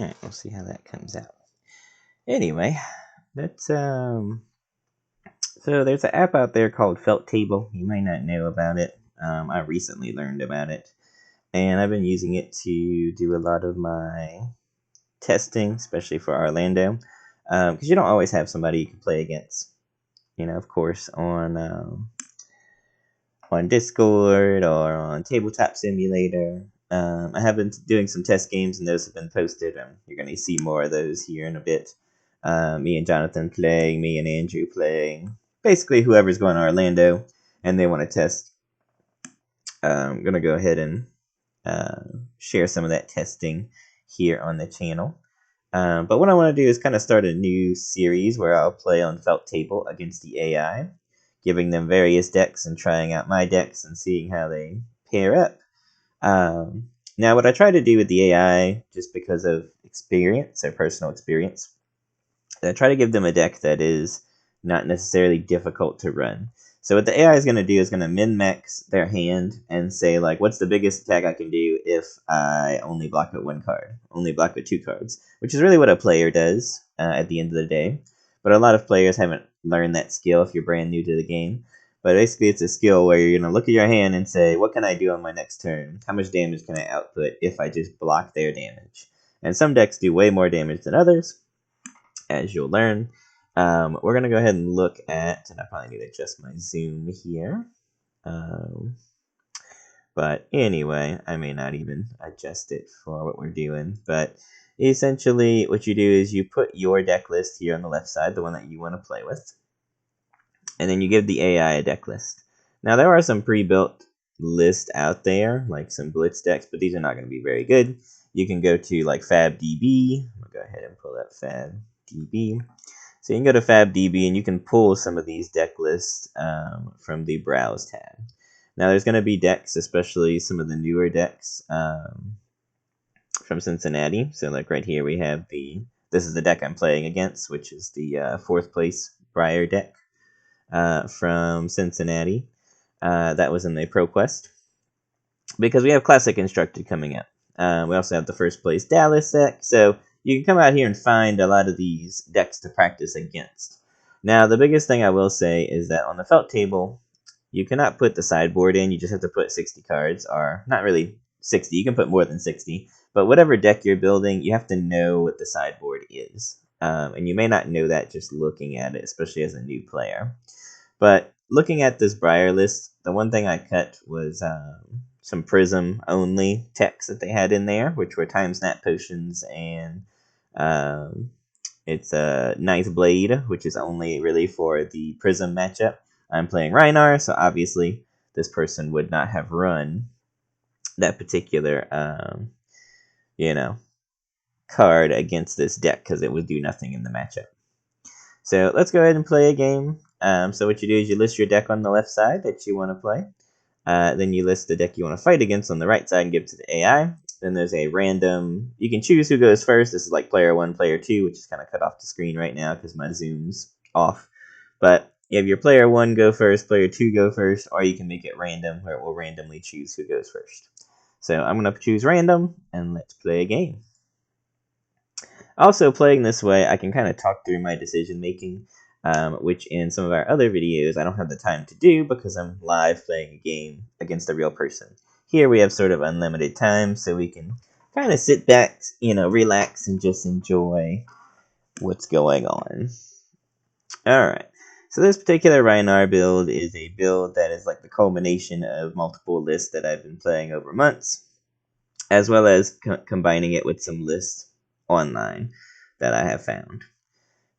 Alright, we'll see how that comes out. Anyway, that's so there's an app out there called Felt Table. You might not know about it. I recently learned about it, and I've been using it to do a lot of my testing, especially for Orlando, because you don't always have somebody you can play against. You know, of course, on Discord or on Tabletop Simulator. I have been doing some test games, and those have been posted. You're going to see more of those here in a bit. Me and Jonathan playing, me and Andrew playing. Basically, whoever's going to Orlando and they want to test. I'm going to go ahead and share some of that testing here on the channel. But what I want to do is kind of start a new series where I'll play on Felt Table against the AI, giving them various decks and trying out my decks and seeing how they pair up. Now, what I try to do with the AI, just because of experience or personal experience, I try to give them a deck that is not necessarily difficult to run. So what the AI is going to do is going to min-max their hand and say, like, what's the biggest attack I can do if I only block with one card, only block with two cards, which is really what a player does at the end of the day. But a lot of players haven't learned that skill if you're brand new to the game. But basically, it's a skill where you're going to look at your hand and say, what can I do on my next turn? How much damage can I output if I just block their damage? And some decks do way more damage than others, as you'll learn. We're going to go ahead and look at, and I probably need to adjust my zoom here. But anyway, I may not even adjust it for what we're doing. But essentially, what you do is you put your deck list here on the left side, the one that you want to play with. And then you give the AI a deck list. Now, there are some pre-built lists out there, like some Blitz decks, but these are not going to be very good. You can go to, like, FabDB. I'll go ahead and pull up FabDB. So you can go to FabDB, and you can pull some of these deck lists from the Browse tab. Now, there's going to be decks, especially some of the newer decks from Cincinnati. So, like, right here we have this is the deck I'm playing against, which is the 4th place Briar Deck. From Cincinnati. That was in the ProQuest. Because we have Classic Constructed coming up. We also have the 1st place Dallas deck. So you can come out here and find a lot of these decks to practice against. Now, the biggest thing I will say is that on the Felt Table, you cannot put the sideboard in. You just have to put 60 cards. Or not really 60. You can put more than 60. But whatever deck you're building, you have to know what the sideboard is. And you may not know that just looking at it, especially as a new player. But looking at this Briar list, the one thing I cut was some Prism only techs that they had in there, which were Time Snap Potions, and it's a Ninth Blade, which is only really for the Prism matchup. I'm playing Rhinar, so obviously this person would not have run that particular, card against this deck because it would do nothing in the matchup. So let's go ahead and play a game. So what you do is you list your deck on the left side that you want to play. Then you list the deck you want to fight against on the right side and give it to the AI. Then there's a random, you can choose who goes first. This is like player 1, player 2, which is kind of cut off the screen right now because my zoom's off. But you have your player 1 go first, player 2 go first, or you can make it random where it will randomly choose who goes first. So I'm going to choose random, and let's play a game. Also, playing this way, I can kind of talk through my decision making, which in some of our other videos I don't have the time to do because I'm live playing a game against a real person. Here we have sort of unlimited time, so we can kind of sit back, relax and just enjoy what's going on. Alright, so this particular Rhinar build is a build that is like the culmination of multiple lists that I've been playing over months, as well as combining it with some lists online that I have found.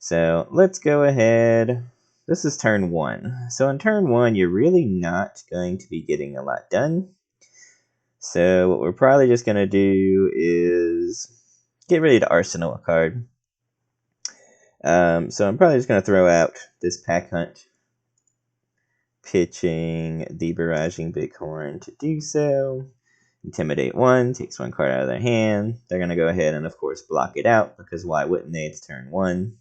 So let's go ahead. This is turn 1. So in turn 1, you're really not going to be getting a lot done. So what we're probably just going to do is get ready to arsenal a card. So I'm probably just going to throw out this Pack Hunt, pitching the Barraging Bighorn to do so. Intimidate 1, takes 1 card out of their hand. They're going to go ahead and, of course, block it out, because why wouldn't they? It's turn 1.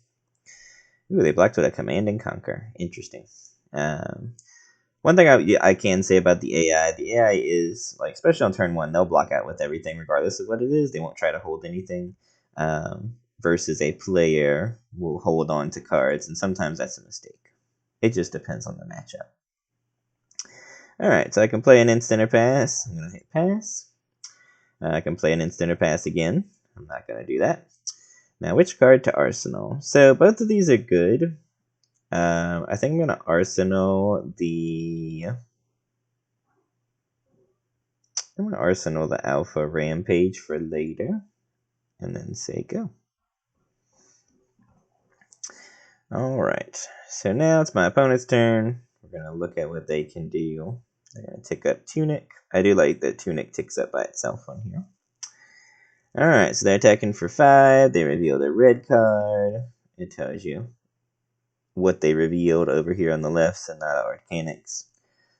Ooh, they blocked with a Command and Conquer. Interesting. One thing I can say about the AI is, like, especially on turn 1, they'll block out with everything regardless of what it is. They won't try to hold anything. versus a player will hold on to cards, and sometimes that's a mistake. It just depends on the matchup. Alright, so I can play an instant or pass. I'm going to hit pass. I can play an instant or pass again. I'm not going to do that. Now, which card to arsenal? So, both of these are good. I think I'm going to arsenal the... I'm going to arsenal the Alpha Rampage for later. And then say go. Alright, so now it's my opponent's turn. We're going to look at what they can do. They're going to tick up Tunic. I do like that Tunic ticks up by itself on here. Alright, so they're attacking for 5. They reveal their red card. It tells you what they revealed over here on the left, so not Arcanics.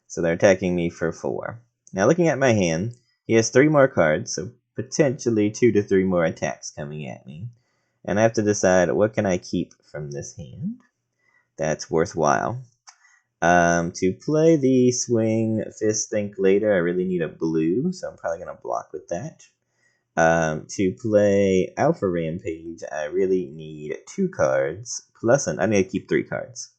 So they're attacking me for 4. Now looking at my hand, he has 3 more cards, so potentially 2 to 3 more attacks coming at me. And I have to decide what can I keep from this hand that's worthwhile. To play the Swing Fist Think Later, I really need a blue, so I'm probably going to block with that. To play Alpha Rampage, I really need 2 cards, plus I need to keep 3 cards.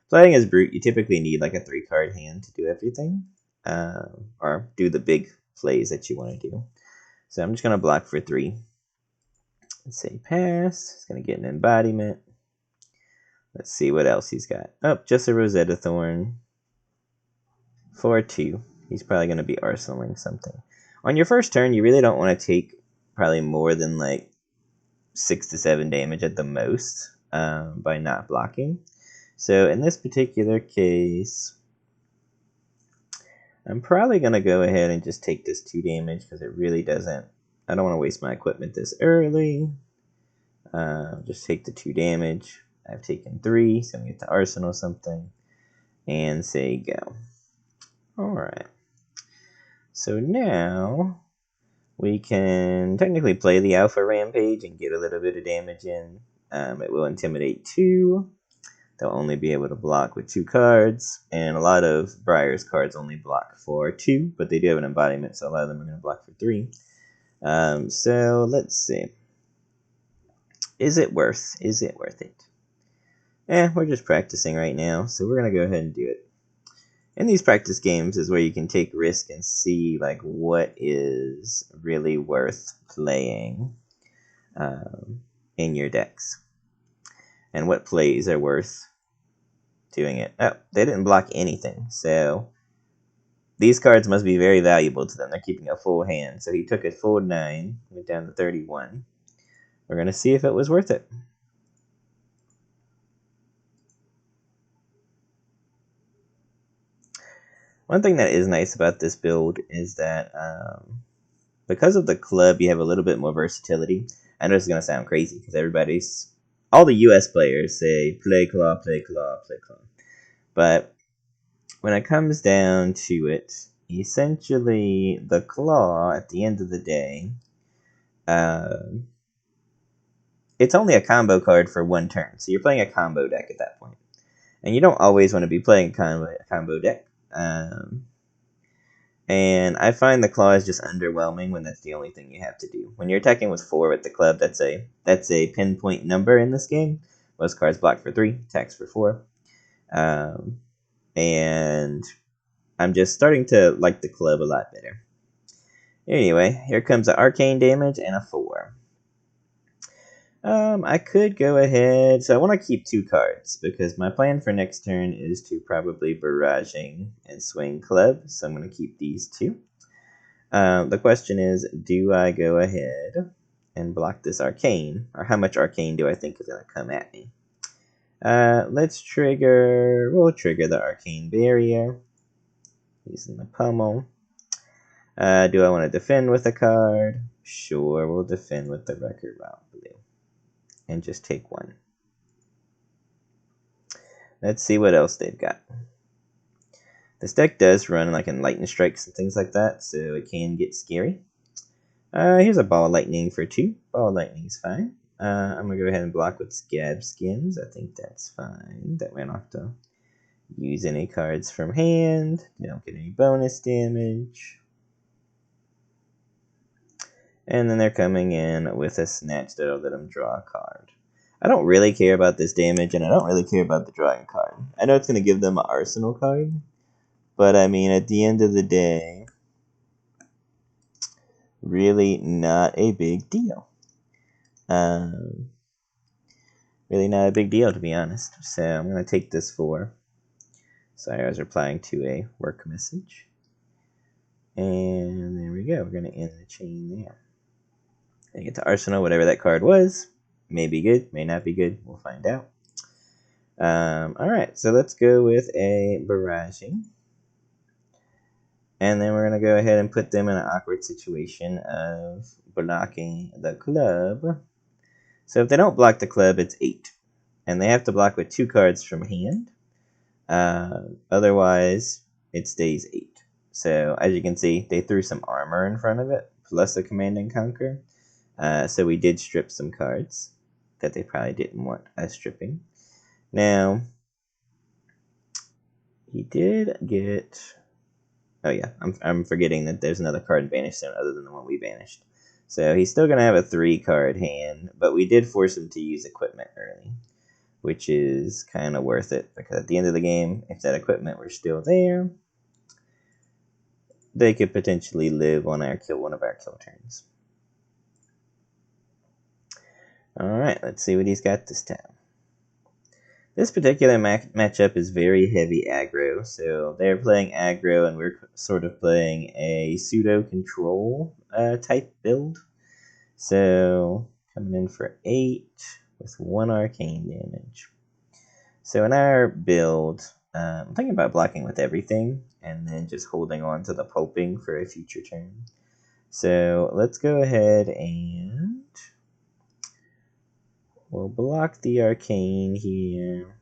Playing as Brute, you typically need like a 3-card hand to do everything, or do the big plays that you want to do. So I'm just going to block for 3. Let's say pass. It's going to get an embodiment. Let's see what else he's got. Oh, just a Rosetta Thorn. For 2. He's probably going to be arsenaling something. On your first turn, you really don't want to take probably more than like 6 to 7 damage at the most by not blocking. So in this particular case, I'm probably going to go ahead and just take this 2 damage because it really doesn't... I don't want to waste my equipment this early. Just take the 2 damage. I've taken 3, so I'm going to get to arsenal something. And say go. Alright. So now we can technically play the Alpha Rampage and get a little bit of damage in. It will intimidate 2. They'll only be able to block with 2 cards. And a lot of Briar's cards only block for 2, but they do have an embodiment, so a lot of them are going to block for 3. So let's see. Is it worth it? We're just practicing right now, so we're going to go ahead and do it. In these practice games is where you can take risk and see like what is really worth playing in your decks. And what plays are worth doing it. Oh, they didn't block anything, so these cards must be very valuable to them. They're keeping a full hand. So he took a full 9, went down to 31. We're going to see if it was worth it. One thing that is nice about this build is that because of the club, you have a little bit more versatility. I know it's going to sound crazy because all the US players say play claw, play claw, play claw. But when it comes down to it, essentially the claw at the end of the day, it's only a combo card for 1 turn. So you're playing a combo deck at that point. And you don't always want to be playing a combo deck. And I find the claw is just underwhelming when that's the only thing you have to do. When you're attacking with 4 with the club, that's a pinpoint number in this game. Most cards block for 3, attacks for 4. And I'm just starting to like the club a lot better. Anyway, here comes the arcane damage and a 4. I could go ahead, so I want to keep 2 cards, because my plan for next turn is to probably barraging and swing club, so I'm going to keep these 2. The question is, do I go ahead and block this arcane, or how much arcane do I think is going to come at me? We'll trigger the arcane barrier, using the pummel. Do I want to defend with a card? Sure, we'll defend with the record route blue. And just take 1. Let's see what else they've got. This deck does run like in lightning strikes and things like that, so it can get scary. Here's a ball lightning for 2. Ball lightning is fine. I'm going to go ahead and block with scab skins. I think that's fine. That way I don't have to use any cards from hand. You don't get any bonus damage. And then they're coming in with a snatch that'll let them draw a card. I don't really care about this damage, and I don't really care about the drawing card. I know it's going to give them an arsenal card, but I mean, at the end of the day, really not a big deal. Really not a big deal, to be honest. So I'm going to take this 4. Sorry, I was replying to a work message. And there we go. We're going to end the chain there. And get to Arsenal, whatever that card was. May be good, may not be good. We'll find out. Alright, so let's go with a barraging. And then we're going to go ahead and put them in an awkward situation of blocking the club. So if they don't block the club, it's 8. And they have to block with 2 cards from hand. Otherwise, it stays 8. So as you can see, they threw some armor in front of it, plus a Command and Conquer. So we did strip some cards that they probably didn't want us stripping. Now, he did get... Oh yeah, I'm forgetting that there's another card in Banished Zone other than the one we banished. So he's still going to have a 3-card hand, but we did force him to use equipment early, which is kind of worth it, because at the end of the game, if that equipment were still there, they could potentially live on one of our kill turns. Alright, let's see what he's got this time. This particular matchup is very heavy aggro, so they're playing aggro and we're sort of playing a pseudo-control type build. So, coming in for 8 with 1 arcane damage. So in our build, I'm thinking about blocking with everything and then just holding on to the pulping for a future turn. So let's go ahead and we'll block the arcane here,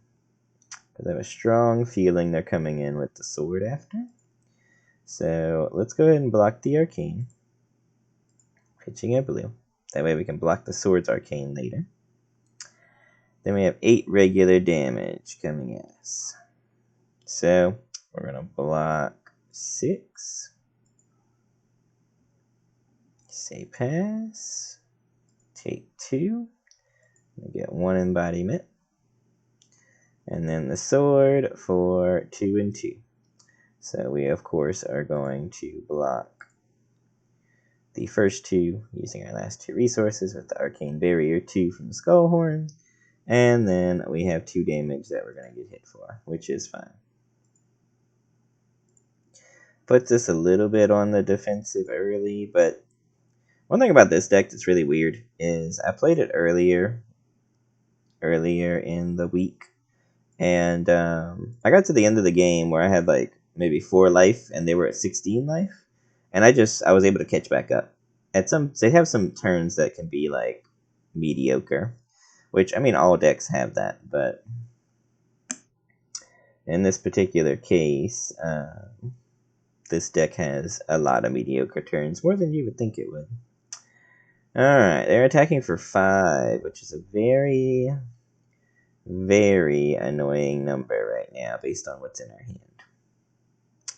because I have a strong feeling they're coming in with the sword after. So let's go ahead and block the arcane, pitching a blue. That way we can block the sword's arcane later. Then we have 8 regular damage coming at us. So we're going to block 6. Say pass. Take 2. We get 1 embodiment. And then the sword for 2 and 2. So we, of course, are going to block the first 2 using our last 2 resources with the Arcane Barrier 2 from the Skullhorn. And then we have 2 damage that we're going to get hit for, which is fine. Puts us a little bit on the defensive early, but one thing about this deck that's really weird is I played it earlier in the week. And I got to the end of the game where I had like maybe 4 life and they were at 16 life. And I was able to catch back up. They have some turns that can be like mediocre. Which, I mean, all decks have that. But in this particular case, this deck has a lot of mediocre turns. More than you would think it would. Alright, they're attacking for 5, which is a very... very annoying number right now based on what's in our hand.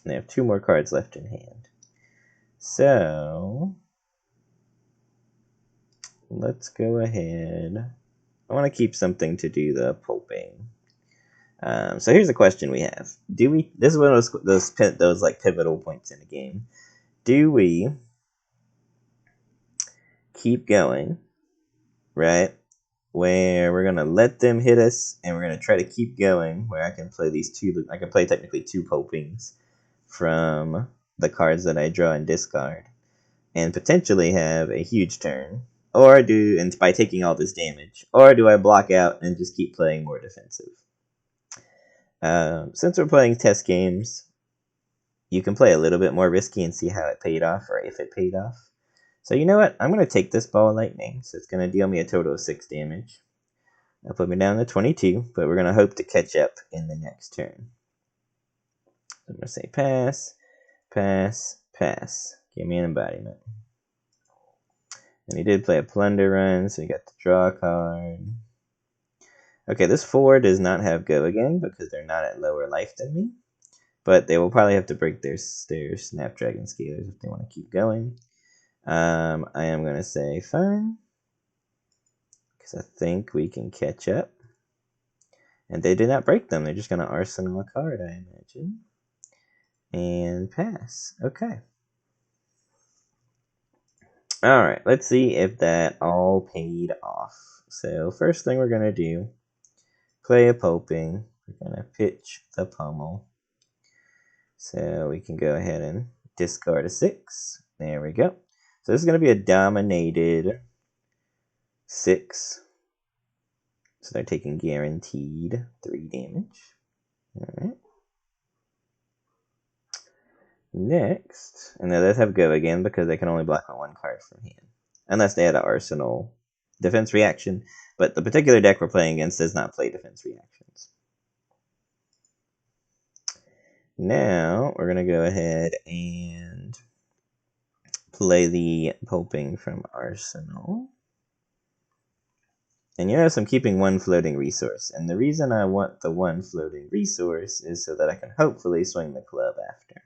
And they have 2 more cards left in hand. So let's go ahead. I want to keep something to do the pulping. So here's the question we have. This is one of those like pivotal points in the game. Do we keep going, right? Where we're gonna let them hit us, and we're gonna try to keep going. Where I can play I can play technically 2 pulpings from the cards that I draw and discard, and potentially have a huge turn. And by taking all this damage, or do I block out and just keep playing more defensive? Since we're playing test games, you can play a little bit more risky and see how it paid off, or if it paid off. So you know what? I'm going to take this ball of lightning. So it's going to deal me a total of 6 damage. That'll put me down to 22, but we're going to hope to catch up in the next turn. I'm going to say pass, pass, pass. Give me an embodiment. And he did play a plunder run, so he got to draw a card. Okay, this 4 does not have go again because they're not at lower life than me. But they will probably have to break their Snapdragon Scalers if they want to keep going. I am going to say fine, because I think we can catch up. And they did not break them. They're just going to arsenal a card, I imagine. And pass. Okay. Alright, let's see if that all paid off. So, first thing we're going to do, play a Poping. We're going to pitch the Pummel. So, we can go ahead and discard a 6. There we go. So, this is going to be a dominated 6. So, they're taking guaranteed 3 damage. Alright. Next, and they does have go again because they can only block with 1 card from hand. Unless they had an arsenal defense reaction. But the particular deck we're playing against does not play defense reactions. Now, we're going to go ahead and play the Poping from Arsenal. And you notice I'm keeping 1 floating resource. And the reason I want the 1 floating resource is so that I can hopefully swing the club after.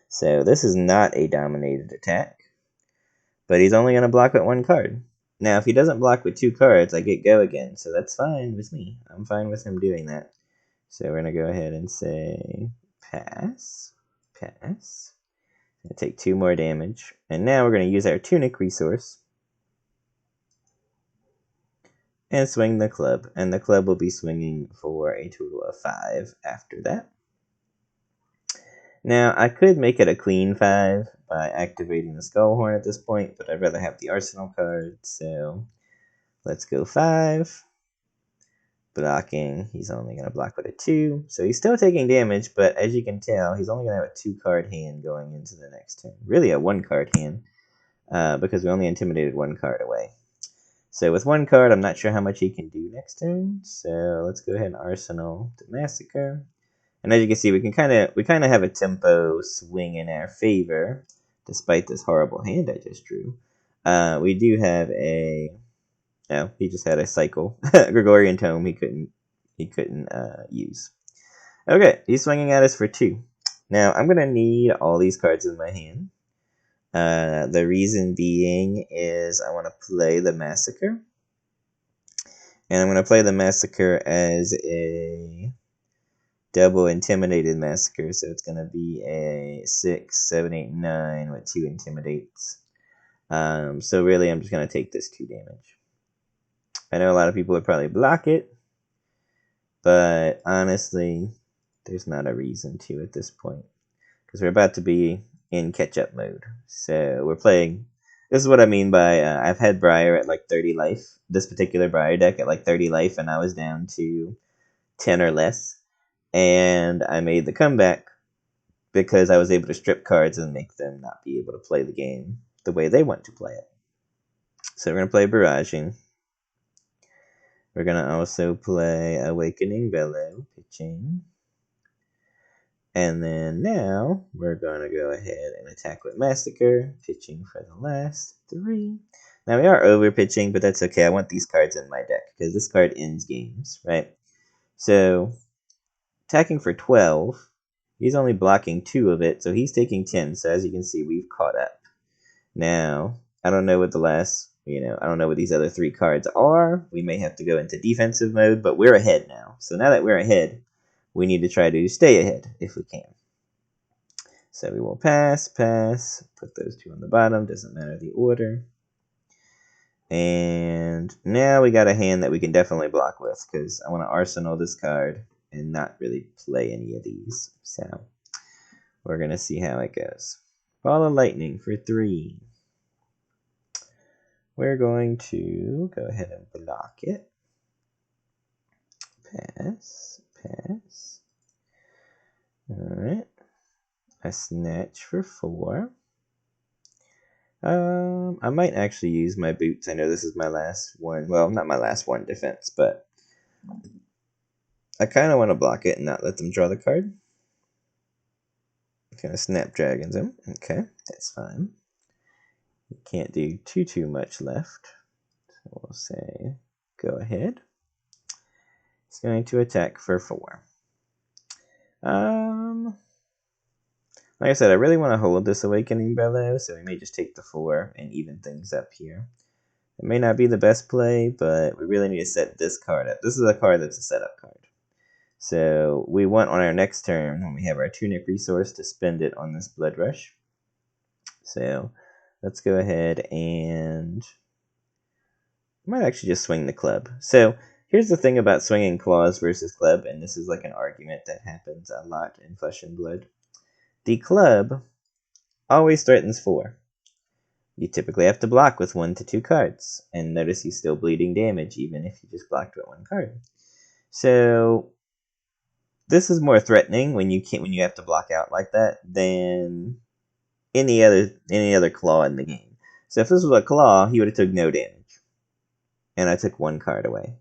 So this is not a dominated attack. But he's only going to block with 1 card. Now, if he doesn't block with 2 cards, I get go again. So that's fine with me. I'm fine with him doing that. So we're going to go ahead and say pass. Pass. Gonna take 2 more damage. And now we're going to use our Tunic resource. And swing the club. And the club will be swinging for a total of 5 after that. Now, I could make it a clean 5 by activating the Skullhorn at this point, but I'd rather have the Arsenal card, so let's go 5. Blocking, he's only going to block with a 2, so he's still taking damage, but as you can tell, he's only going to have a 2-card hand going into the next turn. Really a 1-card hand, because we only intimidated 1 card away. So with 1 card, I'm not sure how much he can do next turn, so let's go ahead and Arsenal to Massacre. And as you can see, we kind of have a tempo swing in our favor, despite this horrible hand I just drew. We do have a he just had a cycle Gregorian Tome he couldn't use. Okay, he's swinging at us for 2. Now I'm gonna need all these cards in my hand. The reason being is I want to play the Massacre, and I'm gonna play the Massacre as a double intimidated Massacre, so it's going to be a 6, 7, 8, 9 with 2 intimidates. So really, I'm just going to take this 2 damage. I know a lot of people would probably block it, but honestly, there's not a reason to at this point, because we're about to be in catch-up mode. So we're playing. This is what I mean by I've had Briar at like 30 life. This particular Briar deck at like 30 life, and I was down to 10 or less. And I made the comeback because I was able to strip cards and make them not be able to play the game the way they want to play it. So we're going to play Barraging. We're going to also play Awakening Bellow, pitching. And then now we're going to go ahead and attack with Massacre, pitching for the last 3. Now we are over pitching, but that's okay. I want these cards in my deck because this card ends games, right? So attacking for 12, he's only blocking 2 of it, so he's taking 10. So as you can see, we've caught up. Now, I don't know what the last, I don't know what these other 3 cards are. We may have to go into defensive mode, but we're ahead now. So now that we're ahead, we need to try to stay ahead if we can. So we will pass, put those 2 on the bottom, doesn't matter the order. And now we got a hand that we can definitely block with, because I want to arsenal this card and not really play any of these. So we're going to see how it goes. Ball of Lightning for 3. We're going to go ahead and block it. Pass. Alright. A Snatch for 4. I might actually use my boots. I know this is my last one. Well, not my last one defense, but I kind of want to block it and not let them draw the card. Kind of Snapdragons him. Okay, that's fine. We can't do too much left. So we'll say go ahead. He's going to attack for 4. Like I said, I really want to hold this Awakening Bellow, so we may just take the 4 and even things up here. It may not be the best play, but we really need to set this card up. This is a card that's a setup card. So we want on our next turn, when we have our Tunic resource, to spend it on this Blood Rush. So let's go ahead and I might actually just swing the club. So here's the thing about swinging claws versus club, and this is like an argument that happens a lot in Flesh and Blood. The club always threatens 4. You typically have to block with 1 to 2 cards, and notice he's still bleeding damage even if you just blocked with 1 card. So this is more threatening when you have to block out like that than any other claw in the game. So if this was a claw, he would have took no damage, and I took 1 card away.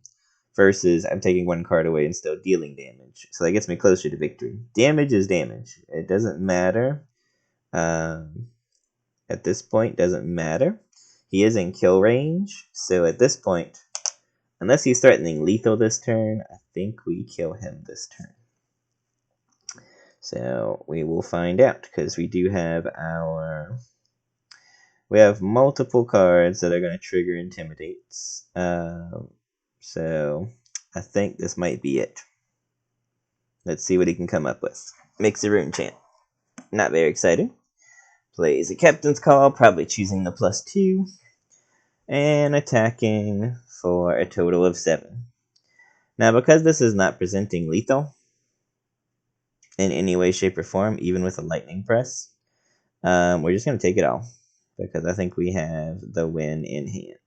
Versus I'm taking 1 card away and still dealing damage, so that gets me closer to victory. Damage is damage. It doesn't matter. At this point, doesn't matter. He is in kill range, so at this point, unless he's threatening lethal this turn, I think we kill him this turn. So we will find out, because we do have we have multiple cards that are going to trigger Intimidates. So I think this might be it. Let's see what he can come up with. Makes a rune chant. Not very exciting. Plays a Captain's Call, probably choosing the +2. And attacking for a total of 7. Now, because this is not presenting lethal in any way, shape, or form, even with a Lightning Press, we're just going to take it all, because I think we have the win in hand.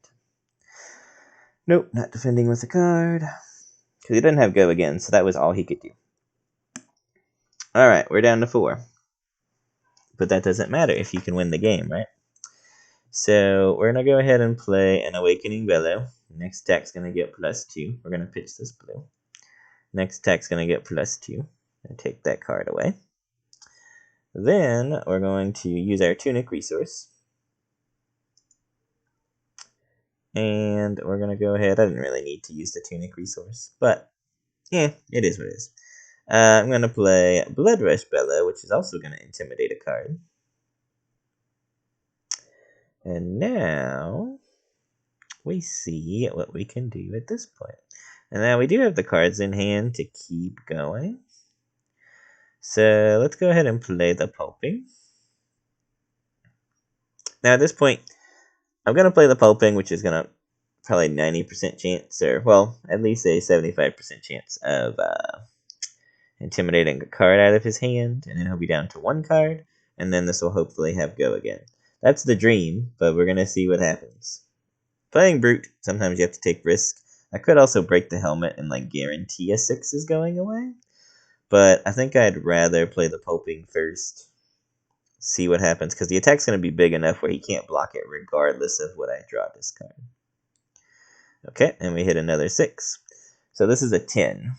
Nope, not defending with a card, because he didn't have Go again, so that was all he could do. Alright, we're down to 4. But that doesn't matter if you can win the game, right? So we're going to go ahead and play an Awakening Bellow. Next attack's going to get +2. We're going to pitch this blue. Next attack's going to get +2. And take that card away. Then we're going to use our Tunic resource. And we're going to go ahead. I didn't really need to use the Tunic resource, but yeah, it is what it is. I'm going to play Blood Rush Bellow, which is also going to intimidate a card. And now we see what we can do at this point. And now we do have the cards in hand to keep going. So let's go ahead and play the Pulping. Now at this point, I'm going to play the Pulping, which is going to probably 90% chance, or well, at least a 75% chance of intimidating a card out of his hand, and then he'll be down to 1 card, and then this will hopefully have Go again. That's the dream, but we're going to see what happens. Playing Brute, sometimes you have to take risk. I could also break the helmet and like guarantee a 6 is going away, but I think I'd rather play the Pulping first, see what happens, because the attack's going to be big enough where he can't block it regardless of what I draw this card. Okay, and we hit another 6. So this is a 10.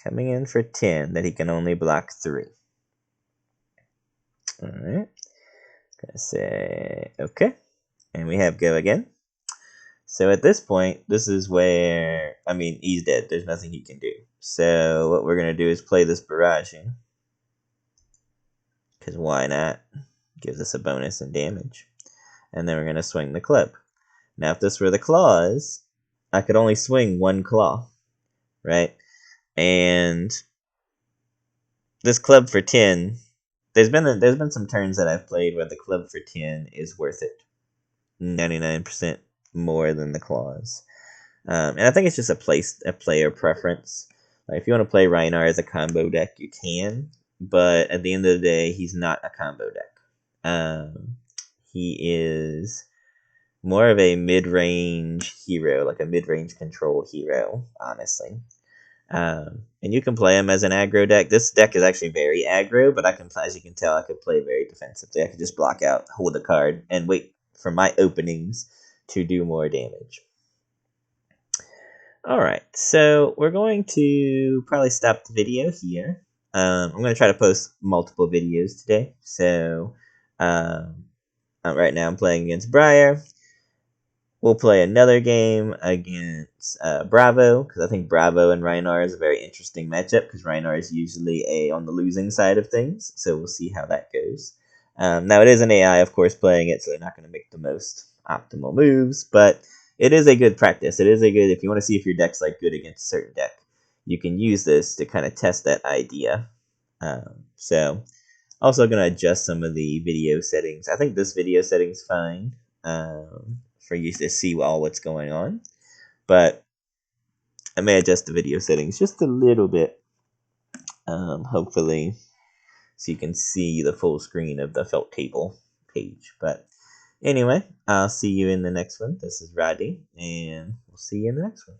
Coming in for 10 that he can only block 3. Alright. Gonna say okay. And we have Go again. So at this point, this is where, I mean, he's dead. There's nothing he can do. So what we're going to do is play this Barraging. Because why not? Gives us a bonus in damage. And then we're going to swing the club. Now if this were the claws, I could only swing 1 claw. Right? And this club for 10, there's been some turns that I've played where the club for 10 is worth it. 99% more than the claws. And I think it's just a player preference. Like if you want to play Rhinar as a combo deck, you can. But at the end of the day, he's not a combo deck. He is more of a mid-range hero, like a mid-range control hero, honestly. And you can play him as an aggro deck. This deck is actually very aggro, but as you can tell, I could play very defensively. I could just block out, hold the card, and wait for my openings to do more damage. Alright, so we're going to probably stop the video here. I'm going to try to post multiple videos today. So, right now I'm playing against Briar. we'll play another game against Bravo, because I think Bravo and Rhinar is a very interesting matchup, because Rhinar is usually on the losing side of things, so we'll see how that goes. Now, it is an AI, of course, playing it, so they're not going to make the most optimal moves, but it is a good practice. It is a good, if you want to see if your deck's like good against a certain deck, you can use this to kind of test that idea. So, also going to adjust some of the video settings. I think this video setting's fine for you to see what's going on, but I may adjust the video settings just a little bit, hopefully, so you can see the full screen of the felt table page. But anyway, I'll see you in the next one. This is Rodney, and we'll see you in the next one.